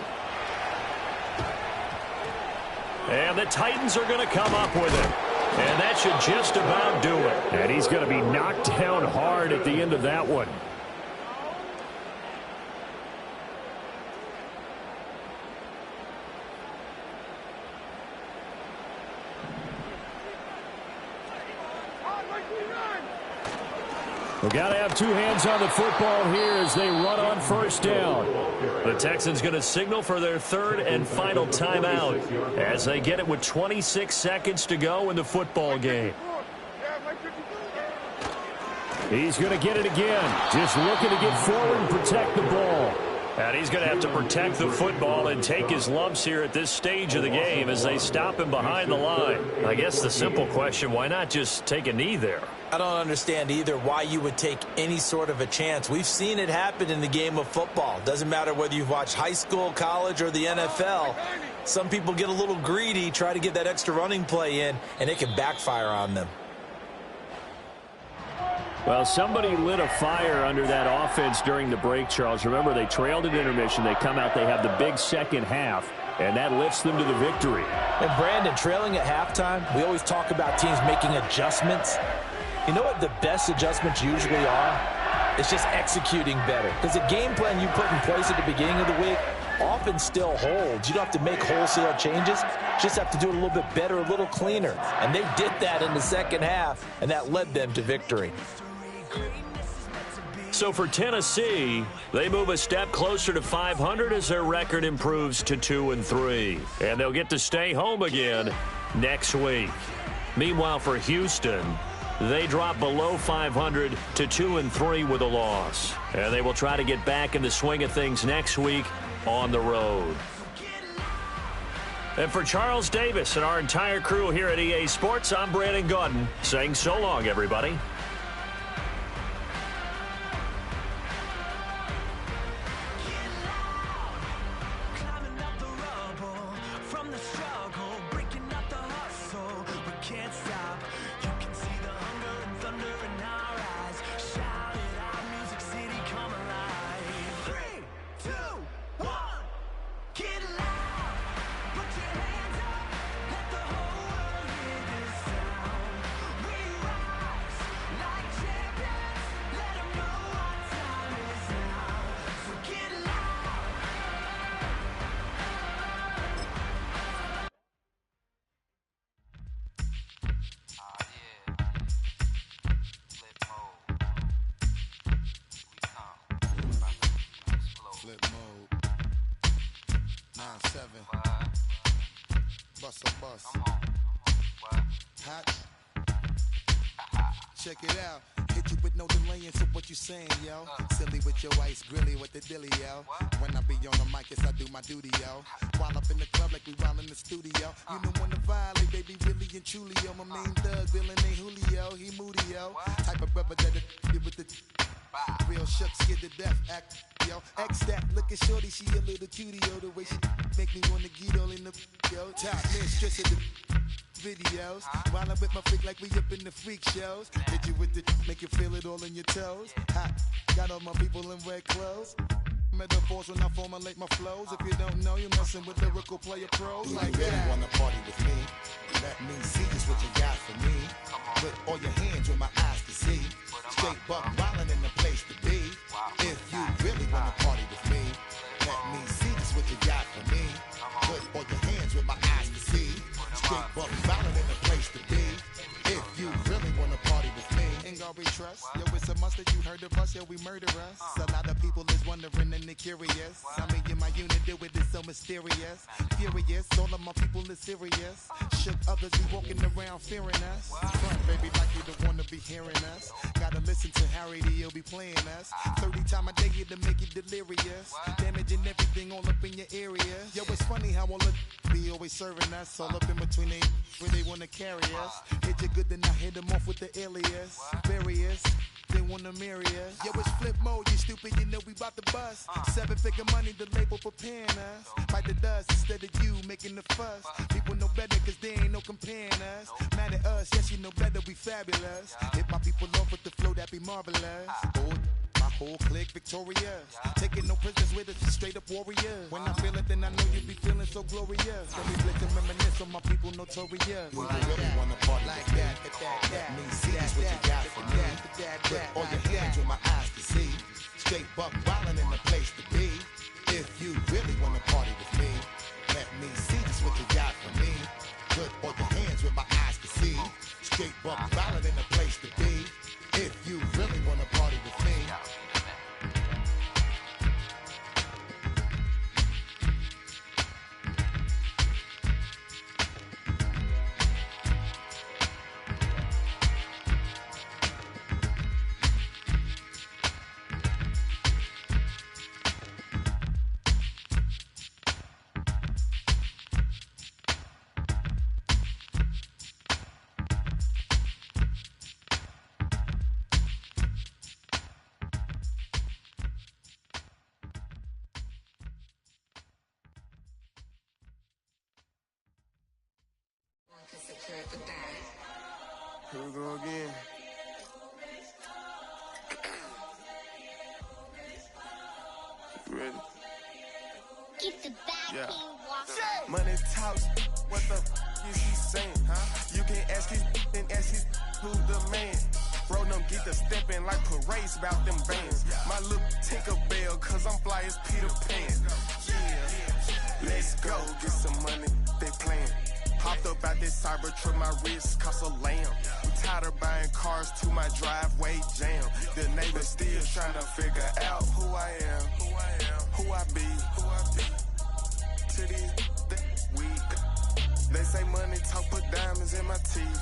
And the Titans are going to come up with it. And that should just about do it. And he's going to be knocked down hard at the end of that one. We've got to have 2 hands on the football here as they run on first down. The Texans going to signal for their 3rd and final timeout as they get it with 26 seconds to go in the football game. He's going to get it again. Just looking to get forward and protect the ball. And he's going to have to protect the football and take his lumps here at this stage of the game as they stop him behind the line. I guess the simple question, why not just take a knee there? I don't understand either why you would take any sort of a chance. We've seen it happen in the game of football. Doesn't matter whether you've watched high school, college, or the NFL. Some people get a little greedy, try to get that extra running play in, and it can backfire on them. Well, somebody lit a fire under that offense during the break, Charles. Remember, they trailed at intermission. They come out, they have the big second half, and that lifts them to the victory. And, Brandon, trailing at halftime, we always talk about teams making adjustments. You know what the best adjustments usually are? It's just executing better. Because the game plan you put in place at the beginning of the week often still holds. You don't have to make wholesale changes. Just have to do it a little bit better, a little cleaner. And they did that in the second half, and that led them to victory. So for Tennessee, they move a step closer to 500 as their record improves to 2-3. And they'll get to stay home again next week. Meanwhile, for Houston, they drop below 500 to 2-3 with a loss. And they will try to get back in the swing of things next week on the road. And for Charles Davis and our entire crew here at EA Sports, I'm Brandon Gaudin saying so long, everybody. Check it out. Hit you with no delay into what you saying, yo. Silly with your ice, grilly with the dilly, yo. When I be on the mic, yes, I do my duty, yo. While up in the club like we while in the studio. You don't wanna violate, baby, really and truly, yo. My main thug, Dylan ain't Julio, he moody, yo. Type of brother that'll with the real shook, scared to death, act, yo. X that, look at shorty, she a little cutie, yo. The way she make me wanna get all in the, yo. Top mistress of the videos, while I'm with my freak like we up in the freak shows. Hit you with the, make you feel it all in your toes. Hot, got all my people in red clothes. Metaphors when I formulate my flows. If you don't know, you're messing with lyrical player pros. Like you really wanna party with me? Let me see just what you got for me. Put all your hands with my eyes to see. Straight buck wildin' in the place to be. If you really wanna party with me, let me see just what you got for me. Put all your hands with my eyes to see. Straight buck wildin' in the place to be. If you really wanna party with me, ain't gonna be trust. Yo, it's a must that you heard of us, yo, we murder us. A lot of people is wondering and they curious. I mean, in my unit do it is so mysterious. Furious, all of my people is serious. Shook others be walking around fearing us. Front, baby, like you don't wanna be hearing us. Harry, you'll be playing us. 30 times a day to make you delirious. Damaging everything all up in your area. Yo, it's funny how all the be always serving us. All up in between they where they wanna carry us. Hit you good, then I hit them off with the alias. Various. They wanna marry us. Yo, it's flip mode, you stupid, you know we bout to bust. 7-figure money, the label preparing us. Bite the dust instead of you making the fuss. People know better cause they ain't no comparing us. Mad at us, yes you know better, we fabulous. Hit my people off with the flow, that be marvelous. Oh, my whole clique victorious. Taking no prisoners with us, straight up warriors. When I feel it, then I know you be feeling so glorious. Let me blitz and reminisce on my people notorious. We really wanna party like that. Let me see just what you got for me. Put all your hands with my eyes to see. Straight buck wildin' in the place to be. If you really wanna party with me, let me see just what you got for me. Put all your hands with my eyes to see. Straight buck wildin' in the place to be. If you really wanna party with me. Here we go again. You ready? Get the back Yeah. walk. Money talks, what the is he saying? Huh? You can ask his and ask his who the man. Bro, them get the steppin' like parades about them bands. My little Tinkerbell, cause I'm fly as Peter Pan. Yeah, let's go, get some money, they playin'. Hopped up out this Cybertruck, my wrist cost a lamb. We tired of buying cars to my driveway jam. The neighbors still trying to figure out who I am, who I be. To these weak. They say money talk, put diamonds in my teeth.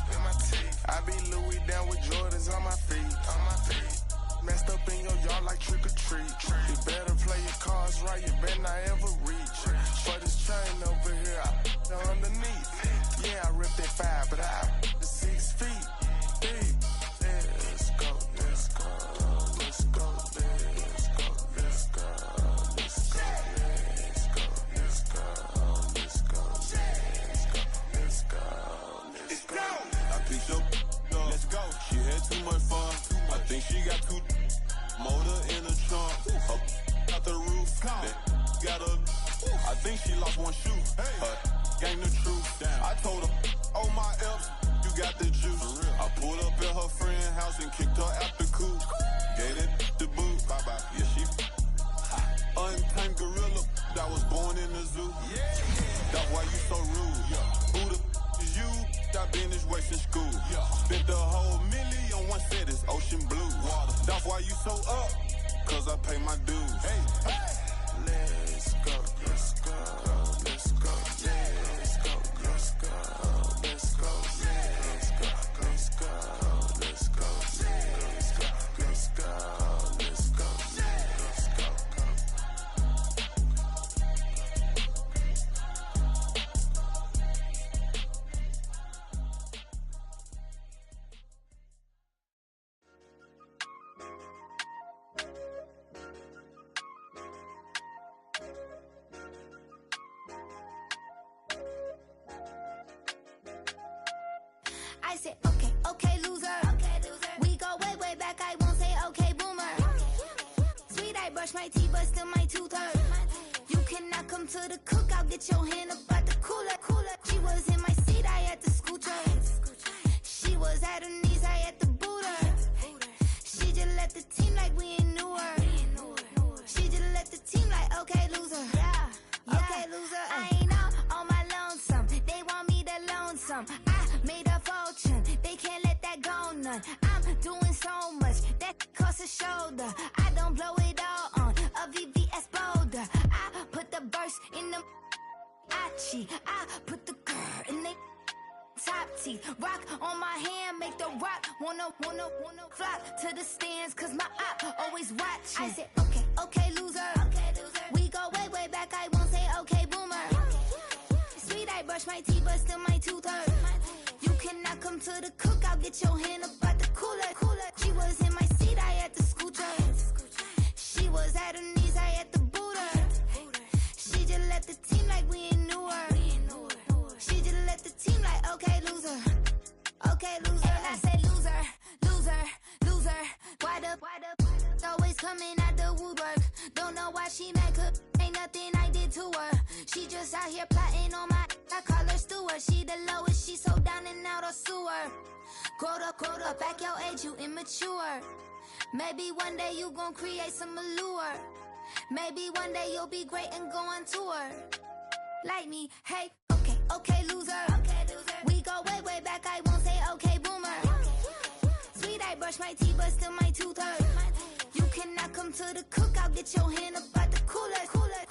I be Louis down with Jordans on my feet. Messed up in your yard like trick or treat. You better play your cards right, you better not ever reach. For this chain over here, I underneath. Yeah, I ripped that 5, but I the 6 feet deep. Let's go, let's go, let's go, let's go, let's go, let's go, let's go, let's go, let's go, let's go, let's go. I picked up, let's go. She had too much fun. I think she got too motor in the trunk. Up out the roof. Got a. I think she lost one shoe. Gang the truth. I told her, oh my F's, you got the juice. I pulled up at her friend's house and kicked her out the coop. Gave it the boot. Bye bye. Yeah, she. Untamed gorilla that was born in the zoo. That's why you so rude. Who the is you? I've been this way since school. Spent the whole million on one set, it's ocean blue. That's why you so up, cause I pay my dues. Let's go, let's go, let's go, let's go, let's go, let's go, let's go, let's go, let's go, let's go, let's go, let's go, let's go. I said, okay, okay, loser. We go way, way back. I won't say okay, boomer. Sweet, I brush my teeth, but still my tooth hurt. You cannot come to the cookout. Get your hand up at the cooler. She was in my seat, I had to scoot her. She was at her knees, I had to boot her. She just left the team like we ain't knew her. She just left the team like, okay, loser. Yeah, okay, loser. I ain't out on my lonesome. They want me to loan some. I made a fortune. They can't let that go none. I'm doing so much that costs a shoulder. I don't blow it all on a VVS boulder. I put the verse in the I put the girl in they top teeth. Rock on my hand, make the rock wanna flock to the stands, cause my op always watching. I said, okay, loser. We go way back, I won't say okay, boomer. Sweet, I brush my teeth, but still my tooth hurt. You cannot come to the cookout, get your hand up out the cooler. She was in my seat, I had to scoot her. She was at her knees, I had to boot her. She just left the team like we ain't knew her. She just left the team like, okay, loser. Okay, loser. And I say loser. Why the always coming out the woodwork? Don't know why she mad, cause ain't nothing I did to her. She just out here plotting on my, I call her steward. She the lowest, she so down and out of sewer. Growed up, back your age, you immature. Maybe one day you gon' create some allure. Maybe one day you'll be great and go on tour. Like me, hey, okay, loser. We go way back, I won't say okay, boomer. Sweet, I brush my teeth, but still my tooth hurt. You cannot come to the cookout, get your hand up out the cooler.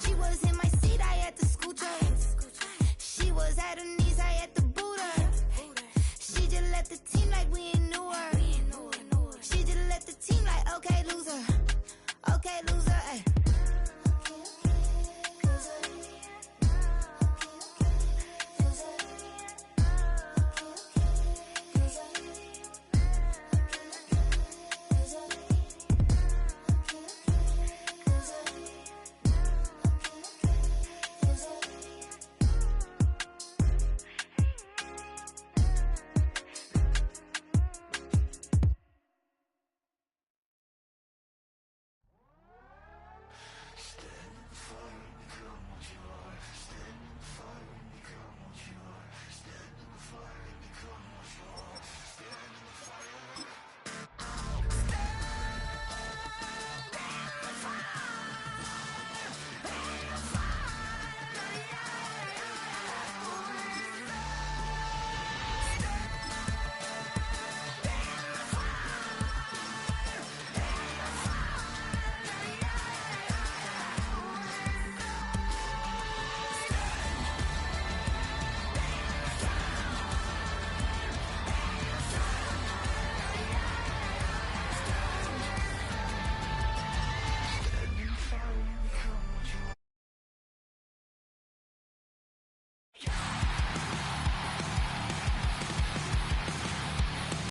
She was in my seat, I had to scoot her. She was at her knees, I had to boot her. She just left the team like we